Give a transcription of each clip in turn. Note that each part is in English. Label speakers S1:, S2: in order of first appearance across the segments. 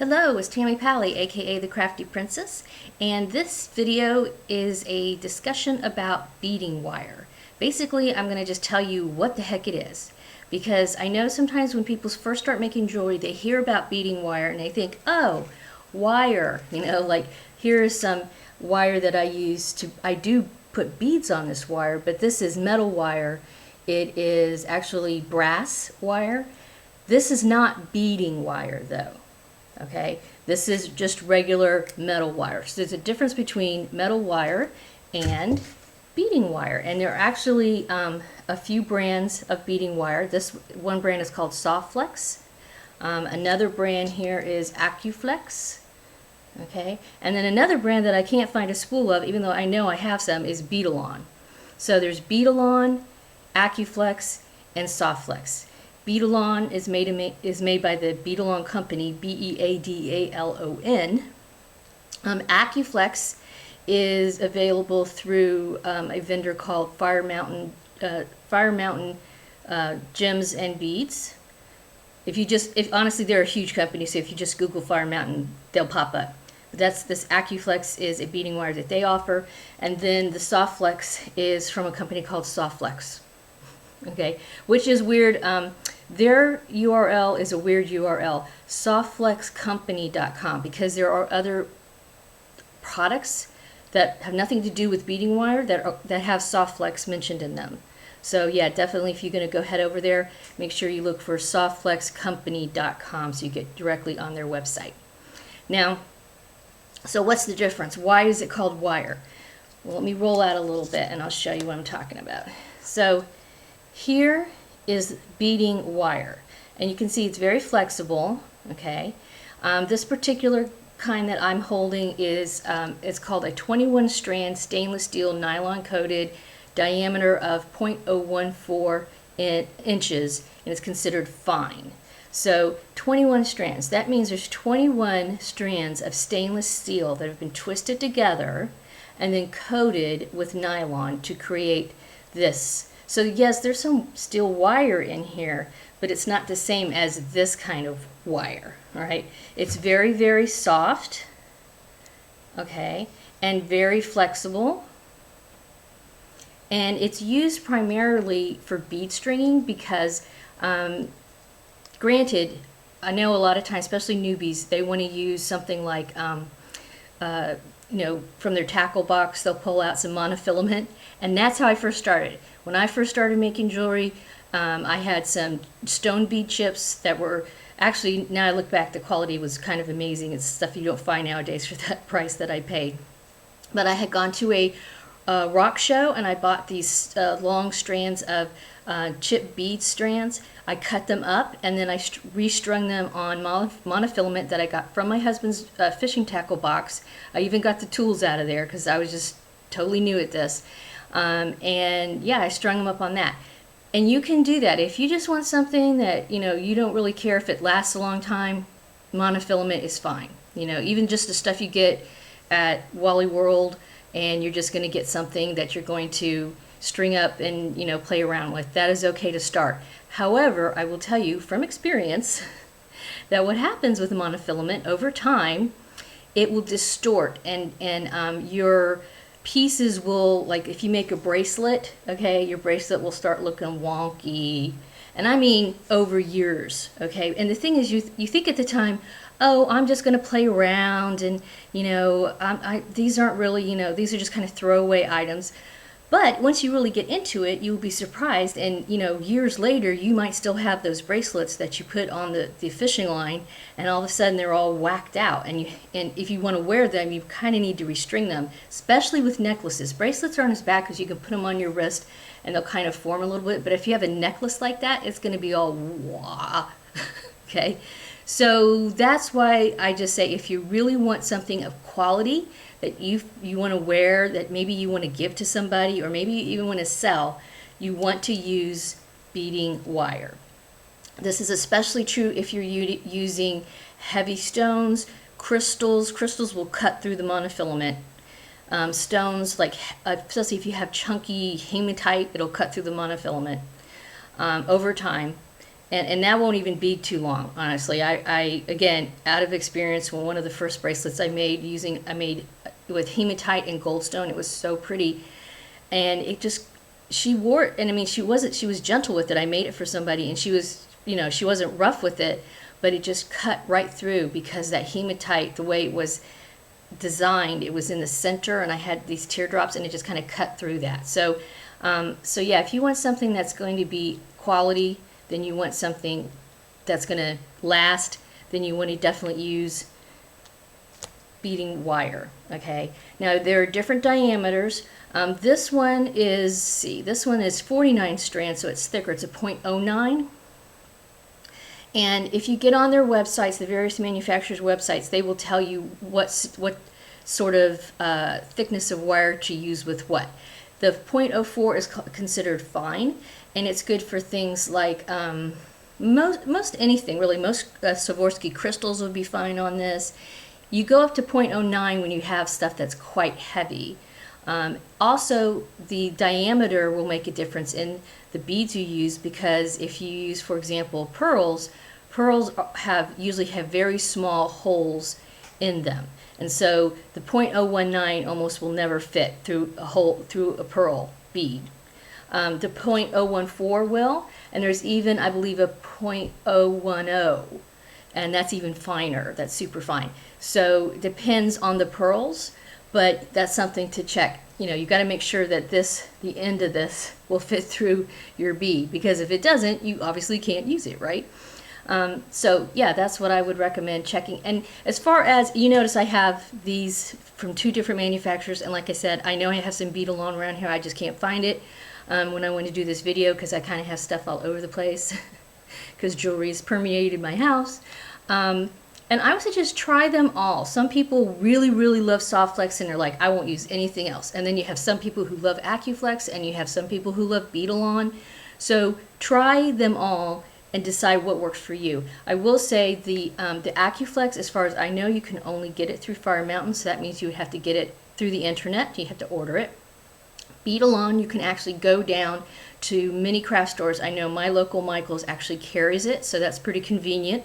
S1: Hello, it's Tammy Pally, aka the Crafty Princess, and this video is a discussion about beading wire. Basically, I'm going to just tell you what the heck it is, because I know sometimes when people first start making jewelry, they hear about beading wire and they think, oh, wire, like here's some wire that I do put beads on this wire, but this is metal wire. It is actually brass wire. This is not beading wire though. Okay, this is just regular metal wire. So there's a difference between metal wire and beading wire, and there are actually a few brands of beading wire. This one brand is called Softflex. Another brand here is Acuflex. Okay, and then another brand that I can't find a spool of, even though I know I have some, is Beadalon. So there's Beadalon, Acuflex, and Softflex. Beadalon is made by the Beadalon company, Beadalon. Acuflex is available through a vendor called Fire Mountain Gems and Beads. Honestly, they're a huge company, so if you just Google Fire Mountain, they'll pop up. This Acuflex is a beading wire that they offer, and then the Softflex is from a company called Softflex. Okay, which is weird. Their URL is a weird URL, softflexcompany.com, because there are other products that have nothing to do with beading wire that have Softflex mentioned in them. So yeah, definitely if you're going to go head over there, make sure you look for softflexcompany.com so you get directly on their website. Now, so what's the difference? Why is it called wire? Well, let me roll out a little bit and I'll show you what I'm talking about. So here is beading wire, and you can see it's very flexible. Okay, this particular kind that I'm holding is it's called a 21 strand stainless steel nylon coated, diameter of 0.014 inches, and it's considered fine. So 21 strands, that means there's 21 strands of stainless steel that have been twisted together and then coated with nylon to create this. So yes, there's some steel wire in here, but it's not the same as this kind of wire, all right? It's very, very soft, okay, and very flexible. And it's used primarily for bead stringing because, granted, I know a lot of times, especially newbies, they want to use something like, from their tackle box, they'll pull out some monofilament, and that's how I first started. When I first started making jewelry, I had some stone bead chips that were actually, now I look back, the quality was kind of amazing. It's stuff you don't find nowadays for that price that I paid. But I had gone to a rock show and I bought these long strands of chip bead strands. I cut them up and then I restrung them on monofilament that I got from my husband's fishing tackle box. I even got the tools out of there because I was just totally new at this. And yeah, I strung them up on that. And you can do that. If you just want something that, you don't really care if it lasts a long time, monofilament is fine. Even just the stuff you get at Wally World, and you're just going to get something that you're going to string up and, play around with. That is okay to start. However, I will tell you from experience that what happens with monofilament over time, it will distort and your pieces will, like if you make a bracelet, okay, your bracelet will start looking wonky, and I mean over years, okay. And the thing is, you think at the time, oh, I'm just going to play around, and these aren't really, these are just kind of throwaway items. But once you really get into it, you'll be surprised, and years later you might still have those bracelets that you put on the fishing line, and all of a sudden they're all whacked out, and if you want to wear them, you kind of need to restring them, especially with necklaces. Bracelets aren't as bad because you can put them on your wrist and they'll kind of form a little bit, but if you have a necklace like that, it's going to be all wah. Okay, so that's why I just say, if you really want something of quality that you want to wear, that maybe you want to give to somebody, or maybe you even want to sell, you want to use beading wire. This is especially true if you're using heavy stones, crystals. Crystals will cut through the monofilament. Stones, like especially if you have chunky hematite, it'll cut through the monofilament over time. And that won't even be too long, honestly. I again, out of experience, when one of the first bracelets I made with hematite and goldstone, it was so pretty, and it just, she wore it, and I mean, she was gentle with it. I made it for somebody, and she was, she wasn't rough with it, but it just cut right through because that hematite, the way it was designed, it was in the center, and I had these teardrops, and it just kind of cut through that. So, so yeah, if you want something that's going to be quality, then you want something that's going to last, then you want to definitely use beading wire. Okay, now there are different diameters. This one is 49 strands, so it's thicker. It's a 0.09. And if you get on their websites, the various manufacturers' websites, they will tell you what sort of thickness of wire to use with what. The 0.04 is considered fine, and it's good for things like most anything really. Most Swarovski crystals would be fine on this. You go up to 0.09 when you have stuff that's quite heavy. Also, the diameter will make a difference in the beads you use, because if you use, for example, pearls usually have very small holes in them, and so the 0.019 almost will never fit through a pearl bead. The 0.014 will, and there's even, I believe, a 0.010, and that's even finer. That's super fine. So it depends on the pearls, but that's something to check. You got to make sure that the end of this will fit through your bead, because if it doesn't, you obviously can't use it, right? So yeah, that's what I would recommend checking. And as far as, you notice I have these from 2 different manufacturers, and like I said, I know I have some bead along around here, I just can't find it when I want to do this video, because I kind of have stuff all over the place because jewelry has permeated my house. And I would suggest try them all. Some people really, really love Softflex, and they're like, I won't use anything else. And then you have some people who love AccuFlex, and you have some people who love Beadalon. So try them all and decide what works for you. I will say the AccuFlex, as far as I know, you can only get it through Fire Mountain, so that means you would have to get it through the internet. You have to order it. Beadalon, you can actually go down to many craft stores. I know my local Michael's actually carries it, so that's pretty convenient.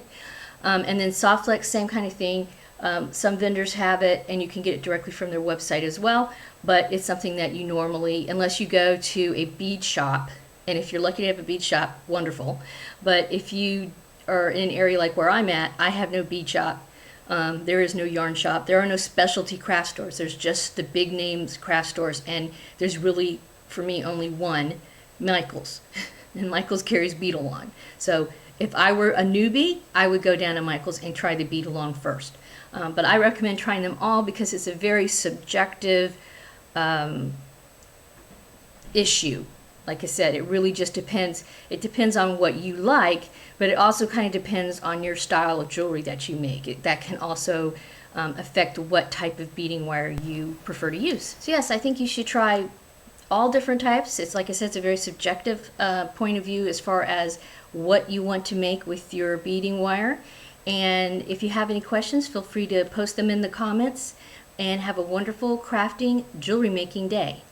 S1: And then Softflex, same kind of thing. Some vendors have it, and you can get it directly from their website as well, but it's something that you normally, unless you go to a bead shop, and if you're lucky to have a bead shop, wonderful. But if you are in an area like where I'm at, I have no bead shop. There is no yarn shop. There are no specialty craft stores. There's just the big names craft stores, and there's really, for me, only one, Michael's. And Michael's carries Beadalon. So if I were a newbie, I would go down to Michael's and try the Beadalon first. But I recommend trying them all, because it's a very subjective issue. Like I said, it really just depends. It depends on what you like, but it also kind of depends on your style of jewelry that you make. That can also affect what type of beading wire you prefer to use. So yes, I think you should try all different types. It's, like I said, it's a very subjective point of view as far as what you want to make with your beading wire. And if you have any questions, feel free to post them in the comments, and have a wonderful crafting, jewelry making day.